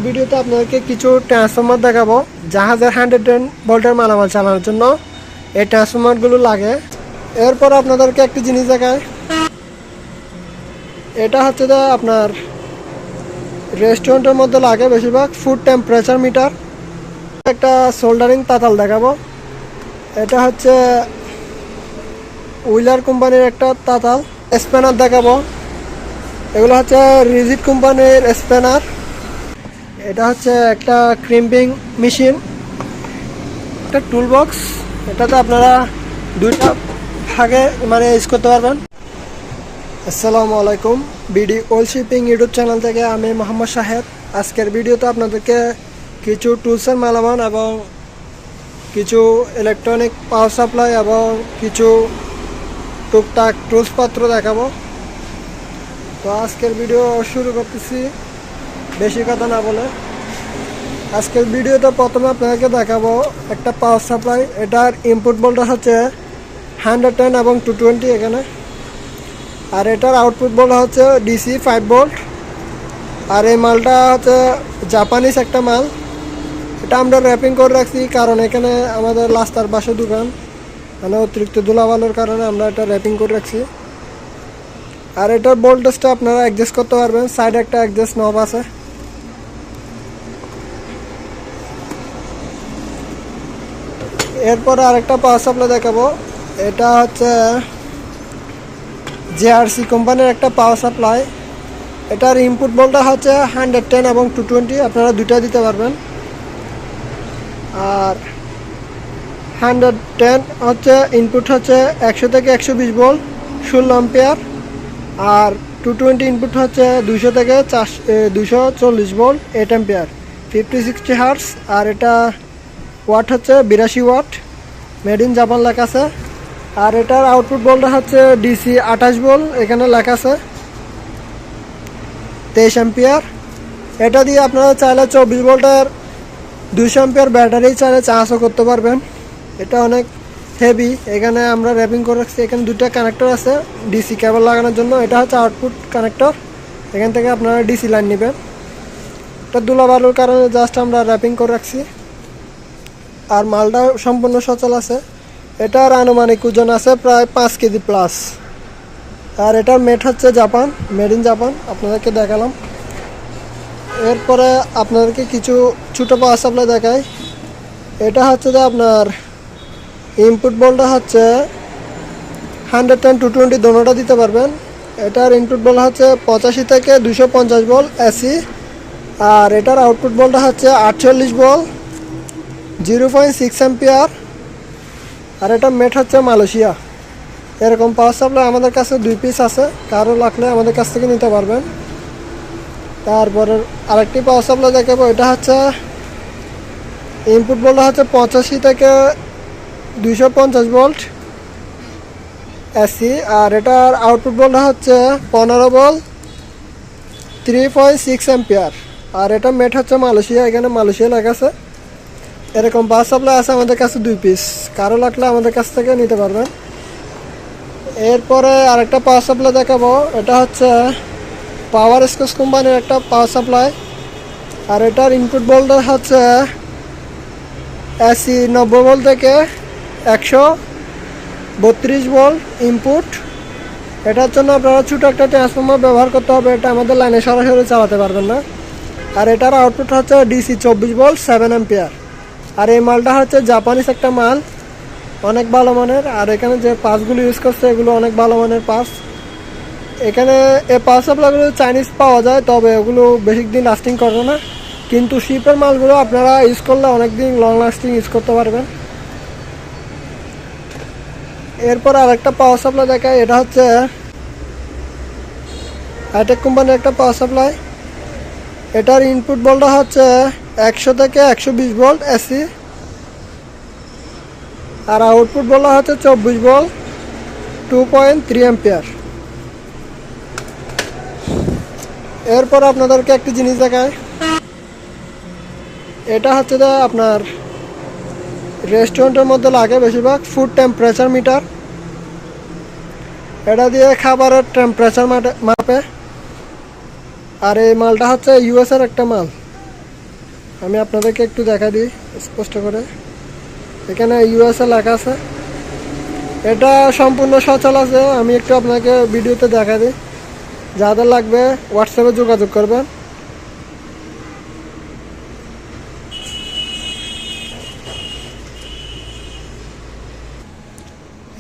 ভিডিওতে আপনাদেরকে কিছু ট্রান্সফরমার দেখাবো জাহাজের 110 ভোল্টের মালামাল চালানোর জন্য এই ট্রান্সফরমারগুলো লাগে। এরপর আপনাদেরকে একটি জিনিস দেখায়, এটা হচ্ছে যে আপনার রেস্টুরেন্টের মধ্যে লাগে বেশিরভাগ ফুড টেম্পারেচার মিটার। একটা সোল্ডারিং তাতাল দেখাবো, এটা হচ্ছে উইলার কোম্পানির একটা তাতাল। স্প্যানার দেখাবো, এগুলো হচ্ছে রিজিড কোম্পানির স্প্যানার। এটা হচ্ছে একটা ক্রিম্পিং মেশিন, একটা টুল বক্স। এটাতে আপনারা দুইটা ভাগে ইউজ করতে পারবেন। আসসালামু আলাইকুম, BD well shipping YouTube channel থেকে আমি মোহাম্মদ শাহেদ। আজকের ভিডিওতে আপনাদেরকে কিছু টুলসের মালামাল এবং কিছু ইলেকট্রনিক পাওয়ার সাপ্লাই এবং কিছু টুকটাক টুলসপত্র দেখাবো। তো আজকের ভিডিও শুরু করতেছি বেশি কথা না বলে। আজকের ভিডিওতে প্রথমে আপনাদেরকে দেখাবো একটা পাওয়ার সাপ্লাই। এটার ইনপুট ভোল্টেজ হচ্ছে 110 এবং 220 এখানে, আর এটার আউটপুট ভোল্টেজ হচ্ছে ডিসি 5 ভোল্ট। আর এই মালটা হচ্ছে জাপানিজ একটা মাল। এটা আমরা র্যাপিং করে রাখছি, কারণ এখানে আমাদের রাস্তার পাশে দোকান, মানে অতিরিক্ত ধুলাবালুর কারণে আমরা এটা র্যাপিং করে রাখছি। আর এটার ভোল্টেজটা আপনারা অ্যাডজাস্ট করতে পারবেন, সাইডে একটা অ্যাডজাস্ট নব আছে। এরপরে আরেকটা পাওয়ার সাপ্লাই দেখাবো, এটা হচ্ছে জেআরসি কোম্পানির একটা পাওয়ার সাপ্লাই। এটার ইনপুট ভোল্টেজ হচ্ছে 110 এবং 220, আপনারা দুইটা দিতে পারবেন। আর 110 হচ্ছে ইনপুট হচ্ছে 100 থেকে 120 ভোল্ট 16 অ্যাম্পিয়ার, আর 220 ইনপুট হচ্ছে 200 থেকে 240 ভোল্ট 8 অ্যাম্পিয়ার 50-60 হার্টস। আর এটা ওয়াট হচ্ছে 82 ওয়াট, মেড ইন জাপান লেখা আছে। আর এটার আউটপুট ভোল্টেজ হচ্ছে ডিসি 28 ভোল্ট, এখানে লেখা আছে 23 অ্যাম্পিয়ার। এটা দিয়ে আপনারা চাইলে 24 ভোল্টের 200 অ্যাম্পিয়ার ব্যাটারি চাইলে চার্জও করতে পারবেন। এটা অনেক হেভি। এখানে আমরা র্যাপিং করে রাখছি, এখানে দুটো কানেক্টর আছে ডিসি কেবল লাগানোর জন্য। এটা হচ্ছে আউটপুট কানেক্টর, এখান থেকে আপনারা ডিসি লাইন নেবেন। এটা ধুলাবালুর কারণে জাস্ট আমরা র্যাপিং করে রাখছি। আর মালটা সম্পূর্ণ সচল আছে। এটার আনুমানিক ওজন আছে প্রায় 5 কেজি প্লাস। আর এটার মেড হচ্ছে জাপান, মেড ইন জাপান, আপনাদেরকে দেখালাম। এরপরে আপনাদেরকে কিছু ছোটো পাওয়ার সাপ্লাই দেখাই। এটা হচ্ছে যে আপনার ইনপুট ভোল্টেজ হচ্ছে 110 220 দোনোটা দিতে পারবেন। এটার ইনপুট ভোল্টেজ হচ্ছে 85 থেকে 250 ভোল্ট এসি। আর এটার আউটপুট ভোল্টেজ হচ্ছে 48 ভোল্ট 0.6 অ্যাম্পিয়ার। আর এটা মেট হচ্ছে মালয়েশিয়া। এরকম পাওয়ার সাপ্লাই আমাদের কাছে 2 পিস আছে, কারো লাগলে আমাদের কাছ থেকে নিতে পারবেন। তারপরে আরেকটি পাওয়ার সাপ্লাই দেখাবো, এটা হচ্ছে ইনপুট ভোল্টেজ হচ্ছে 85 থেকে 250 ভোল্ট এসি। আর এটার আউটপুট ভোল্টেজ হচ্ছে 15 ভোল্ট 3.6 অ্যাম্পিয়ার। আর এটা মেট হচ্ছে মালয়েশিয়া, এখানে মালয়েশিয়া লেখা আছে। এরকম পাওয়ার সাপ্লাই আছে আমাদের কাছে 2 পিস, কারো লাগলে আমাদের কাছ থেকে নিতে পারবেন। এরপরে আরেকটা পাওয়ার সাপ্লাই দেখাবো, এটা হচ্ছে পাওয়ার স্কোচ কোম্পানির একটা পাওয়ার সাপ্লাই। আর এটার ইনপুট ভোল্টেজ হচ্ছে এসি 90 ভোল্ট থেকে 132 ভোল্ট ইনপুট। এটার জন্য আপনারা ছোটো একটা ট্রান্সফর্মার ব্যবহার করতে হবে, এটা আমাদের লাইনে সরাসরি চালাতে পারবেন না। আর এটার আউটপুট হচ্ছে ডিসি 24 ভোল্ট 7 অ্যাম্পিয়ার। আর এই মালটা হচ্ছে জাপানিজ একটা মাল, অনেক ভালো মানের। আর এখানে যে পার্টসগুলো ইউজ করছে এগুলো অনেক ভালো মানের পার্টস। এখানে এই পাওয়ার সাপ্লাইগুলো চাইনিজ পাওয়া যায়, তবে ওগুলো বেশি দিন লাস্টিং করবে না। কিন্তু শিপের মালগুলো আপনারা ইউজ করলে অনেক দিন লং লাস্টিং ইউজ করতে পারবেন। এরপর আরেকটা পাওয়ার সাপ্লাই দেখায়, এটা হচ্ছে হাইটেক কোম্পানির একটা পাওয়ার সাপ্লাই। এটার ইনপুট ভোল্টেজ হচ্ছে 100 থেকে 120 ভোল্ট এসি। আর আউটপুট ভোল্টেজ হচ্ছে 24 ভোল্ট 2.3 অ্যাম্পিয়ার। এরপর আপনাদেরকে একটি জিনিস দেখায়, এটা হচ্ছে যে আপনার রেস্টুরেন্টের মধ্যে লাগে বেশিরভাগ ফুড টেম্পারেচার মিটার। এটা দিয়ে খাবারের টেম্পারেচার মাপে। আর এই মালটা হচ্ছে ইউএসের একটা মাল। আমি আপনাদেরকে একটু দেখা দিই স্পষ্ট করে। এখানে ইউএসএ লেখা আছে। এটা সম্পূর্ণ সচল আছে। আমি একটু আপনাকে ভিডিওতে দেখা দিই। যাদের লাগবে হোয়াটসঅ্যাপে যোগাযোগ করবেন।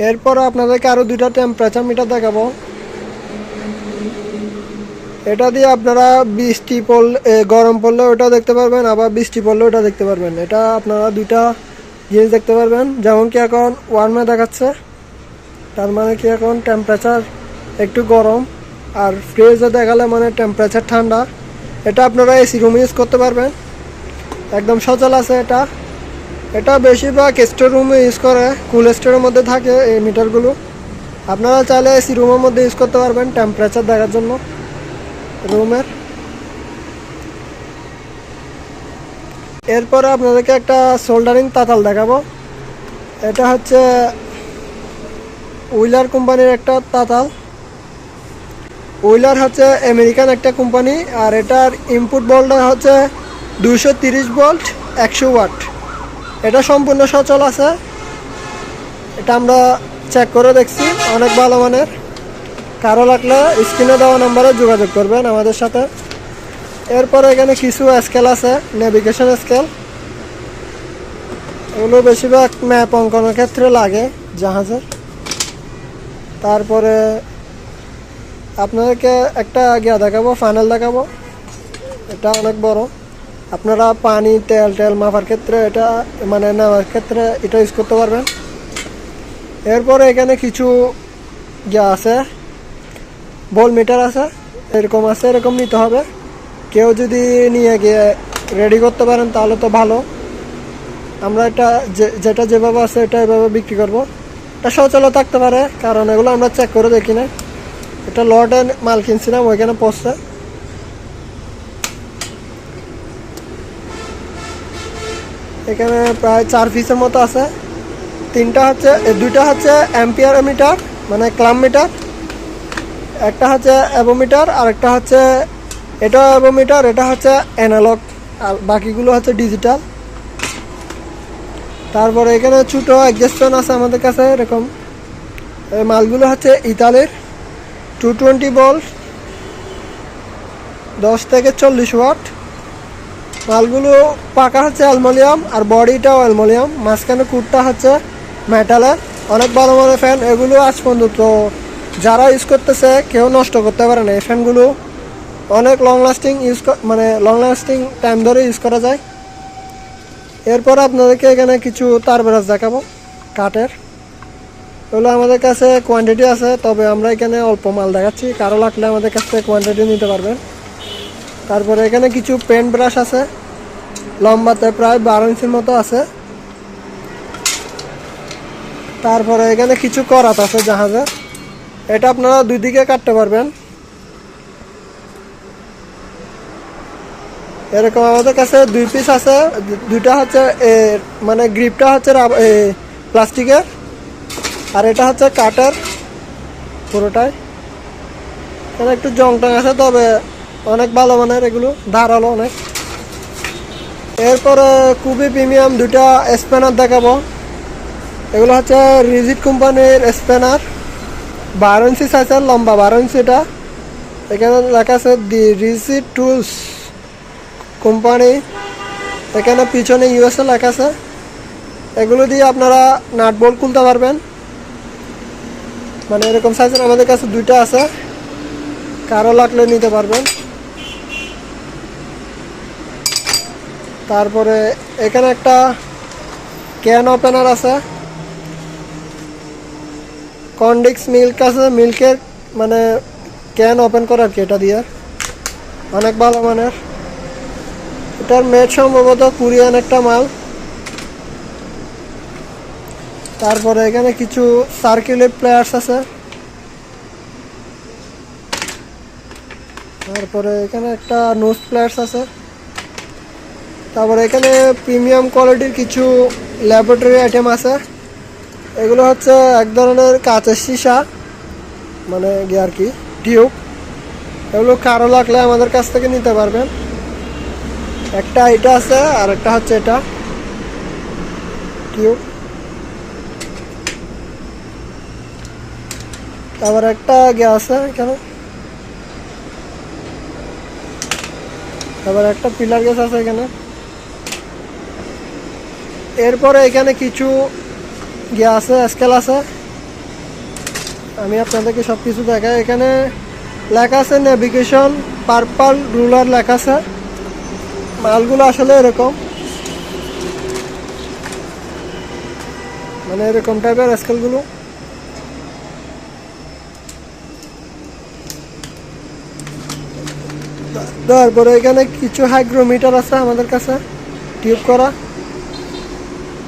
এরপর আপনাদেরকে আরও দুইটা টেম্পারেচার মিটার দেখাবো। এটা দিয়ে আপনারা বৃষ্টি পড়লে, গরম পড়লে ওটা দেখতে পারবেন, আবার বৃষ্টি পড়লে ওটা দেখতে পারবেন। এটা আপনারা দুইটা জিনিস দেখতে পারবেন। যেমন কি এখন ওয়ার্মে দেখাচ্ছে, তার মানে কি এখন টেম্পারেচার একটু গরম, আর ফ্রিজে দেখালে মানে টেম্পারেচার ঠান্ডা। এটা আপনারা এসি রুমে ইউজ করতে পারবেন, একদম সচল আছে। এটা বেশিরভাগ স্টোর রুমে ইউজ করে, কুল স্টোরের মধ্যে থাকে এই মিটারগুলো। আপনারা চাইলে এসি রুমের মধ্যে ইউজ করতে পারবেন টেম্পারেচার দেখার জন্য রুমের। এরপরে আপনাদেরকে একটা সোল্ডারিং তাতাল দেখাবো। এটা হচ্ছে উইলার কোম্পানির একটা তাতাল। উইলার হচ্ছে আমেরিকান একটা কোম্পানি, আর এটার ইনপুট ভোল্টেজ হচ্ছে 230 ভোল্ট 100 ওয়াট। এটা সম্পূর্ণ সচল আছে। এটা আমরা চেক করে দেখছি, অনেক ভালো মানের। কারো লাগলে স্ক্রিনে দেওয়া নাম্বারে যোগাযোগ করবেন আমাদের সাথে। এরপরে এখানে কিছু স্কেল আছে, নেভিগেশন স্কেল। এগুলো বেশিরভাগ ম্যাপ অঙ্কনের ক্ষেত্রে লাগে জাহাজের। তারপরে আপনাদেরকে একটা দেখাবো, ফানেল দেখাবো। এটা অনেক বড়। আপনারা পানি, তেল মাপার ক্ষেত্রে এটা মানে নেওয়ার ক্ষেত্রে এটা ইউজ করতে পারবেন। এরপরে এখানে কিছু আছে, বল মিটার আছে, এরকম আছে, এরকম নিতে হবে। কেউ যদি নিয়ে গিয়ে রেডি করতে পারেন তাহলে তো ভালো। আমরা এটা যেটা যেভাবে আছে এটা এভাবে বিক্রি করব। এটা সচল থাকতে পারে, কারণ এগুলো আমরা চেক করে দেখি না। এটা লর্ডের মাল কিনছিলাম, ওইখানে পড়ছে। এখানে প্রায় 4 পিসের মতো আছে। দুইটা হচ্ছে অ্যাম্পিয়ার মিটার, মানে ক্লাম মিটার। একটা হচ্ছে অ্যাবোমিটার, আর একটা হচ্ছে এটা অ্যাবোমিটার, এটা হচ্ছে অ্যানালগ, আর বাকিগুলো হচ্ছে ডিজিটাল। তারপরে এখানে ছোটো অ্যাডজাস্টমেন্ট আছে আমাদের কাছে এরকম। এই মালগুলো হচ্ছে ইতালির, 220 ভোল্ট 10 থেকে 40 ওয়াট। মালগুলো পাকা হচ্ছে অ্যালুমিনিয়াম, আর বডিটাও অ্যালুমিনিয়াম। মাঝখানে কুটটা হচ্ছে মেটালের। অনেক ভালো মানের ফ্যান এগুলো। আজ পর্যন্ত যারা ইউজ করতেছে কেউ নষ্ট করতে পারে না। এই ফ্যানগুলো অনেক লং লাস্টিং টাইম ধরে ইউজ করা যায়। এরপর আপনাদেরকে এখানে কিছু তার ব্রাশ দেখাবো কাঠের। এগুলো আমাদের কাছে কোয়ান্টিটি আছে, তবে আমরা এখানে অল্প মাল দেখাচ্ছি। কারো লাগলে আমাদের কাছ থেকে কোয়ান্টিটি নিতে পারবেন। তারপরে এখানে কিছু পেন্ট ব্রাশ আছে, লম্বাতে প্রায় 12 ইঞ্চির মতো আছে। তারপরে এখানে কিছু করাত আছে জাহাজে। এটা আপনারা দুই দিকে কাটতে পারবেন। এরকম আমাদের কাছে 2 পিস আছে। দুইটা হচ্ছে মানে গ্রিপটা হচ্ছে প্লাস্টিকের, আর এটা হচ্ছে কাঠের পুরোটাই। এখানে একটু জং টং আছে, তবে অনেক ভালো মানের, এগুলো ধারালো অনেক। এরপরে খুবই প্রিমিয়াম দুইটা স্প্যানার দেখাবো। এগুলো হচ্ছে রিজিট কোম্পানির স্প্যানার, 12 ইঞ্চি সাইজের, লম্বা 12 ইঞ্চি। এটা এখানে লেখা আছে দি রিজিট টুলস কোম্পানি। এখানে পিছনে ইউএসএ লেখা আছে। এগুলো দিয়ে আপনারা নাট বোল্ট খুলতে পারবেন। মানে এরকম সাইজের আমাদের কাছে দুইটা আছে, কারো লাগলে নিতে পারবেন। তারপরে এখানে একটা ক্যান ওপেনার আছে, কন্ডিক্স মিল্ক আছে, মিল্কের মানে ক্যান ওপেন করার কি, এটা দিয়ে অনেক ভালো মানের। এটার মেড সম্ভবত কোরিয়ান একটা মাল। তারপরে এখানে কিছু সার্কুলেট প্লেয়ার্স আছে। তারপরে এখানে একটা নোজ প্লেয়ার্স আছে। তারপরে এখানে প্রিমিয়াম কোয়ালিটির কিছু ল্যাবরেটরি আইটেম আছে। এগুলো হচ্ছে এক ধরনের কাঁচের সীসা, মানে আর কি টিউব। এগুলো কারো লাগলে আমাদের কাছ থেকে নিতে পারবেন। একটা এটা আছে আর একটা হচ্ছে এটা টিউব, তারপর একটা গ্যাস আছে এখানে, তারপর একটা পিলার গ্যাস আছে এখানে। এরপরে এখানে কিছু গ্যাস আছে, স্কেল আছে, আমি আপনাদেরকে সব কিছু দেখাই। এখানে লেখা আছে নেভিগেশন পার্পল রুলার লেখা আছে। মালগুলো আসলে এরকম, মানে এরকম টাইপের স্কেলগুলো। তারপরে এখানে কিছু হাইগ্রোমিটার আছে আমাদের কাছে টিউব করা।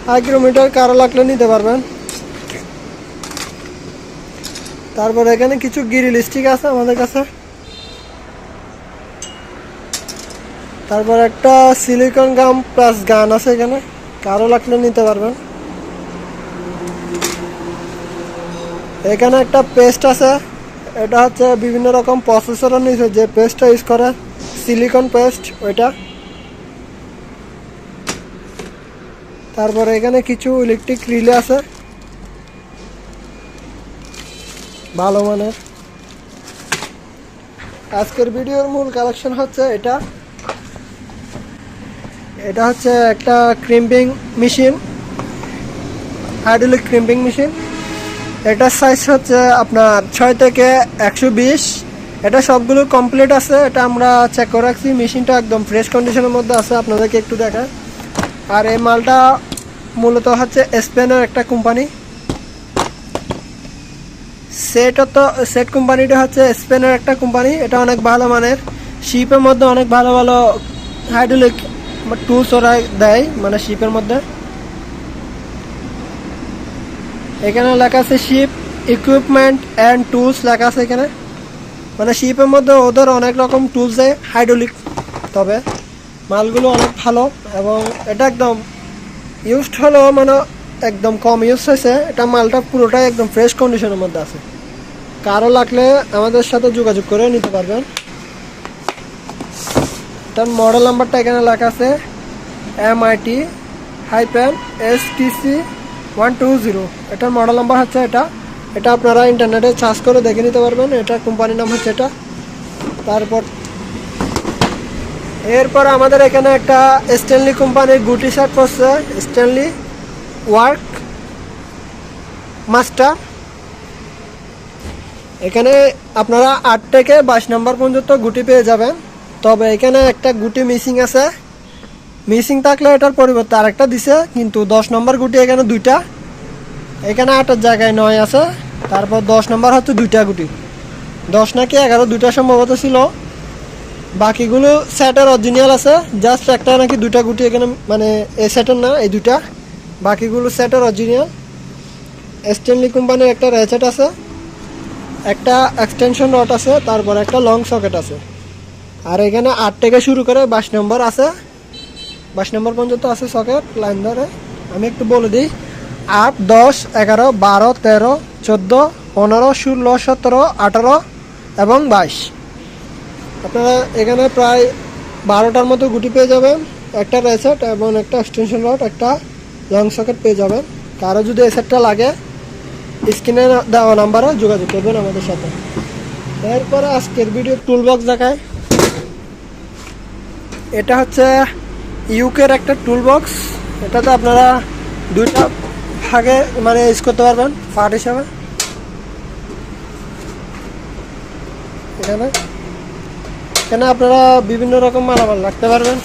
হাইগ্রোমিটার কারো লাগলে নিতে পারবেন। তারপরে এখানে কিছু গ্রিল স্টিক আছে আমাদের কাছে। তারপর একটা সিলিকন গাম প্লাস গান আছে এখানে, কারো লাগলে নিতে পারবেন। এখানে একটা পেস্ট আছে, এটা হচ্ছে বিভিন্ন রকম প্রসেসরের নিচে যে পেস্টটা ইউজ করে, সিলিকন পেস্ট ওইটা। তারপরে এখানে কিছু ইলেকট্রিক রিলে আছে ভালো মানের। আজকের ভিডিওর মূল কালেকশন হচ্ছে এটা। এটা হচ্ছে একটা crimping machine, hydraulic crimping machine. এটার সাইজ হচ্ছে আপনার 6 থেকে 120। এটা সবগুলো কমপ্লিট আছে, এটা আমরা চেক করে রাখছি। মেশিনটা একদম ফ্রেশ কন্ডিশনের মধ্যে আছে, আপনাদেরকে একটু দেখায়। আর এই মালটা মূলত হচ্ছে স্পেনের একটা কোম্পানি। সেট কোম্পানিটা হচ্ছে স্পেনের একটা কোম্পানি। এটা অনেক ভালো মানের, শিপের মধ্যে অনেক ভালো ভালো হাইড্রোলিক টুলস ওরা দেয়, মানে শিপের মধ্যে। এখানে লেখা আছে শিপ ইকুইপমেন্ট অ্যান্ড টুলস লেখা আছে এখানে, মানে শিপের মধ্যে ওদের অনেক রকম টুলস দেয় হাইড্রোলিক। তবে মালগুলো অনেক ভালো এবং এটা একদম ইউজড হলো, মানে একদম কম ইউজ হয়েছে। এটা মালটা পুরোটাই একদম ফ্রেশ কন্ডিশনের মধ্যে আছে। কারো লাগলে আমাদের সাথে যোগাযোগ করে নিতে পারবেন। এটার মডেল নাম্বারটা এখানে লেখা আছে MIT-STC120। এটার মডেল নাম্বার হচ্ছে এটা। এটা আপনারা ইন্টারনেটে সার্চ করে দেখে নিতে পারবেন। এটা কোম্পানির নাম হচ্ছে এটা। এরপর আমাদের এখানে একটা স্ট্যানলি কোম্পানির গুটি শার্ট পড়ছে, স্ট্যানলি ওয়ার্ক মাস্টার। এখানে আপনারা 8 থেকে 22 নম্বর পর্যন্ত গুটি পেয়ে যাবেন। তবে এখানে একটা গুটি মিসিং আছে, মিসিং থাকলে এটার পরিবর্তে আরেকটা দিছে, কিন্তু 10 নম্বর গুটি এখানে 2টা, এখানে 8-এর জায়গায় 9 আছে। তারপর 10 নম্বর হচ্ছে 2টা গুটি, 10 নাকি 11 2টা সম্ভবত ছিল। বাকিগুলো সেটের অরিজিনাল আছে, জাস্ট একটা নাকি 2টা গুটি এখানে, মানে এই সেটের না, এই 2টা। বাকিগুলো সেটের অরিজিনাল। স্ট্যানলি কোম্পানির একটা রেচেট আছে, একটা এক্সটেনশন রড আছে, তারপর একটা লং সকেট আছে। আর এখানে 8 থেকে শুরু করে 22 নম্বর আছে, 22 নম্বর পর্যন্ত আছে সকেট লাইন ধরে। আমি একটু বলে দিই: 8, 10, 11, 12, 13, 14, 15, 16, 17, 18 এবং 22। আপনারা এখানে প্রায় 12টার মতো গুটি পেয়ে যাবেন, একটা রেসেট এবং একটা এক্সটেনশন রড, একটা লং সকেট পেয়ে যাবেন। কারো যদি এই সেটটা লাগে স্ক্রিনে দেওয়া নাম্বারে যোগাযোগ করবেন আমাদের সাথে। এরপরে আজকের ভিডিও টুল বক্স দেখায়। এটা হচ্ছে ইউকের একটা টুল বক্স। এটাতে আপনারা 2টা ভাগে মানে ইউজ করতে পারবেন পার্ট হিসাবে। এখানে আপনারা বিভিন্ন রকম মালামাল রাখতে পারবেন,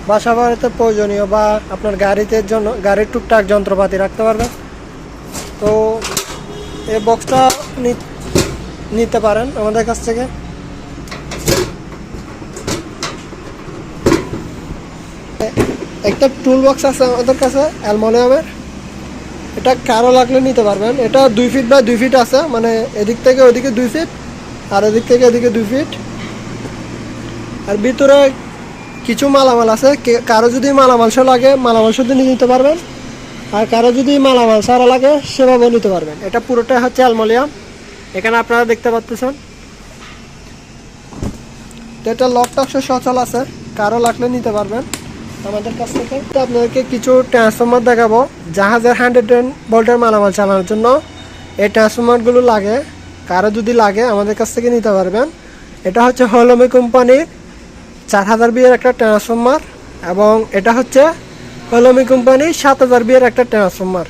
বাসা বাড়িতে প্রয়োজনীয় বা আপনার গাড়িতে জন্য গাড়ির টুকটাক যন্ত্রপাতি রাখতে পারবেন। তো এই বক্সটা নিতে পারেন আমাদের কাছ থেকে। একটা টুল বক্স আছে আমাদের কাছে অ্যালুমিনিয়ামের, এটা কারো লাগলে নিতে পারবেন। এটা 2 ফিট বাই 2 ফিট আছে, মানে এদিক থেকে ওদিকে 2 ফিট আর এদিক থেকে এদিকে 2 ফিট। আর ভিতরে কিছু মালামাল আছে, কারো যদি মালামাল সহ লাগে মালামাল শুধু নিয়ে নিতে পারবেন, আর কারো যদি মালামাল সারা লাগে সেভাবেও নিতে পারবেন। এটা পুরোটাই হচ্ছে অ্যালুমিনিয়াম, এখানে আপনারা দেখতে পাচ্ছেন। তো এটা লক টক সচল আছে, কারো লাগলে নিতে পারবেন আমাদের কাছ থেকে। তো আপনাদেরকে কিছু ট্রান্সফরমার দেখাবো জাহাজের 110 ভোল্টের মালামাল চালানোর জন্য। এই ট্রান্সফরমারগুলো লাগে, কারো যদি লাগে আমাদের কাছ থেকে নিতে পারবেন। এটা হচ্ছে হলমি কোম্পানির 4000 বিয়ের একটা ট্রান্সফরমার, এবং এটা হচ্ছে হলমি কোম্পানির 7000 বিয়ের একটা ট্রান্সফরমার।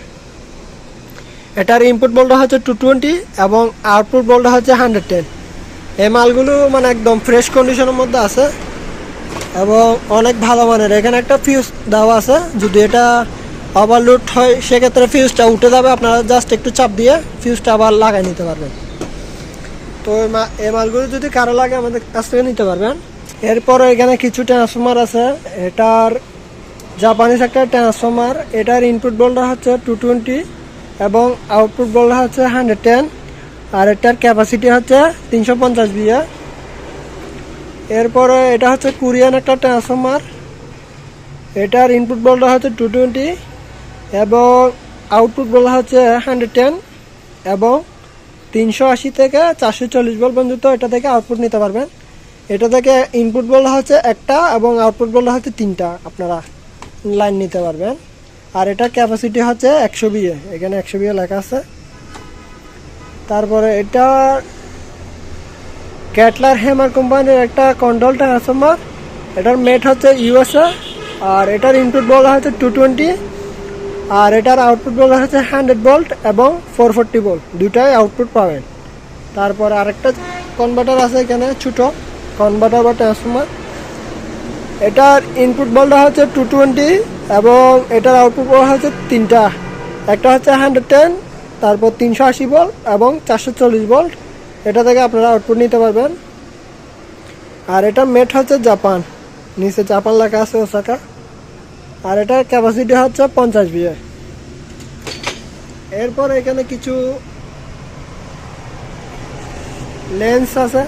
এটার ইনপুট ভোল্টেজ হচ্ছে 220 এবং আউটপুট ভোল্টেজ হচ্ছে 110। এই মালগুলো মানে একদম ফ্রেশ কন্ডিশনের মধ্যে আছে এবং অনেক ভালো মানের। এখানে একটা ফিউজ দেওয়া আছে, যদি এটা ওভারলোড হয় সেক্ষেত্রে ফিউজটা উঠে যাবে, আপনারা জাস্ট একটু চাপ দিয়ে ফিউজটা আবার লাগাই নিতে পারবেন। তো এই মালগুলো যদি কারো লাগে আমাদের কাছ থেকে নিতে পারবেন। এরপরে এখানে কিছু ট্রান্সফরমার আছে, এটার জাপানিজ একটা ট্রান্সফরমার। এটার ইনপুট ভোল্টেজ হচ্ছে 220 এবং আউটপুট ভোল্টেজ হচ্ছে 110, আর এটার ক্যাপাসিটি হচ্ছে 350 বিএ। এরপরে এটা হচ্ছে কোরিয়ান একটা ট্রান্সফরমার। এটার ইনপুট ভোল্টেজ হচ্ছে 220 এবং আউটপুট ভোল্টেজ হচ্ছে 110, এবং 380 থেকে 440 ভোল্ট পর্যন্ত এটা থেকে আউটপুট নিতে পারবেন। এটা থেকে ইনপুট ভোল্টেজ হচ্ছে একটা এবং আউটপুট ভোল্টেজ হচ্ছে 3টা, আপনারা লাইন নিতে পারবেন। আর এটার ক্যাপাসিটি হচ্ছে 100 বিএ, এখানে 100 বিএ লেখা আছে। তারপরে এটা ক্যাটলার হ্যামার কোম্পানির একটা কন্ট্রোল ট্রান্সফরমার। এটার মেট হচ্ছে ইউএসএ, আর এটার ইনপুট ভোল্টেজ হচ্ছে 220 আর এটার আউটপুট ভোল্টেজ হচ্ছে 100 ভোল্ট এবং 440 ভোল্ট, দুটাই আউটপুট পাবেন। তারপর আরেকটা কনভার্টার আছে এখানে, ছোটো কনভার্টার বা ট্রান্সফরমার। এটার ইনপুট ভোল্টেজ হচ্ছে 220 এবং এটার আউটপুট ভোল্টেজ হচ্ছে 3টা, একটা হচ্ছে 110, তারপর 380 ভোল্ট এবং 440 ভোল্ট। এটা থেকে আপনারা আউটপুট নিতে পারবেন। আর এটা মেট হচ্ছে জাপান, নিচে জাপান লেখা আছে ওসাকা। আর এটার ক্যাপাসিটি হচ্ছে 50 বিএ। এরপর এখানে কিছু লেন্স আছে,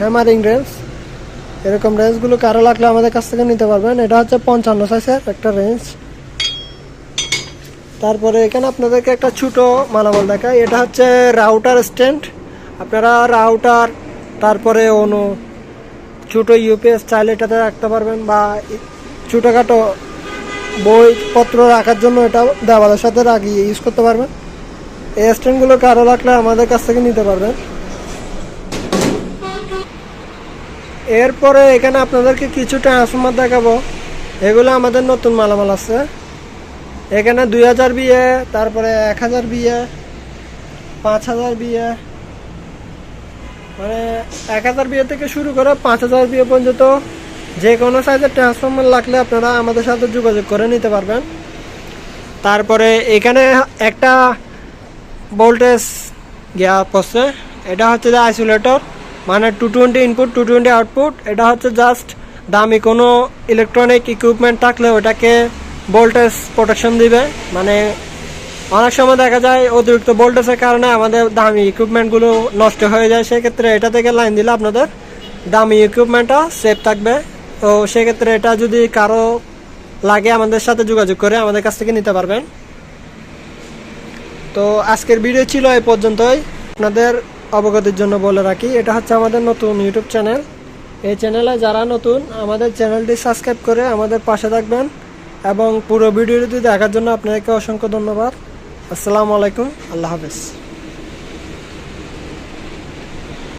হ্যামারিং রেঞ্জ। এরকম রেঞ্জগুলো কারো লাগলে আমাদের কাছ থেকে নিতে পারবেন। এটা হচ্ছে 55 সাইজের একটা রেঞ্জ। তারপরে এখানে আপনাদেরকে একটা ছোটো মালামাল দেখায়। এটা হচ্ছে রাউটার স্ট্যান্ড। আপনারা রাউটার, তারপরে অনু ছোটো ইউপিএস চাইলে এটাতে রাখতে পারবেন, বা ছোটোখাটো বইপত্র রাখার জন্য এটা দেওয়ালের সাথে লাগিয়ে ইউজ করতে পারবেন। এই স্ট্যান্ডগুলো কারো লাগলে আমাদের কাছ থেকে নিতে পারবেন। এরপরে এখানে আপনাদেরকে কিছু ট্রান্সফরমার দেখাবো, এগুলো আমাদের নতুন মালামাল আছে। এখানে 2000 বিএ, তারপরে 1000 বিএ, 5000 বিএ, মানে 1000 বিএ থেকে শুরু করে 5000 বিএ পর্যন্ত যে কোনো সাইজের ট্রান্সফরমার লাগলে আপনারা আমাদের সাথে যোগাযোগ করে নিতে পারবেন। তারপরে এখানে একটা ভোল্টেজ গ্যাপ আছে, এটা হচ্ছে যে আইসোলেটর, মানে 220 ইনপুট 220 আউটপুট। এটা হচ্ছে জাস্ট দামি কোনো ইলেকট্রনিক ইকুইপমেন্ট থাকলে ওটাকে ভোল্টেজ প্রোটেকশন দিবে। মানে অনেক সময় দেখা যায় অতিরিক্ত ভোল্টেজের কারণে আমাদের দামি ইকুইপমেন্টগুলো নষ্ট হয়ে যায়, সেক্ষেত্রে এটা থেকে লাইন দিলে আপনাদের দামি ইকুইপমেন্টটা সেফ থাকবে। তো সেক্ষেত্রে এটা যদি কারো লাগে আমাদের সাথে যোগাযোগ করে আমাদের কাছ থেকে নিতে পারবেন। তো আজকের ভিডিও ছিল এই পর্যন্তই। আপনাদের অবগতির জন্য বলে রাখি, এটা হচ্ছে আমাদের নতুন ইউটিউব চ্যানেল। এই চ্যানেলে যারা নতুন, আমাদের চ্যানেলটি সাবস্ক্রাইব করে আমাদের পাশে থাকবেন, এবং পুরো ভিডিওটি দেখার জন্য আপনাদেরকে অসংখ্য ধন্যবাদ। আসসালামু আলাইকুম, আল্লাহ হাফেজ।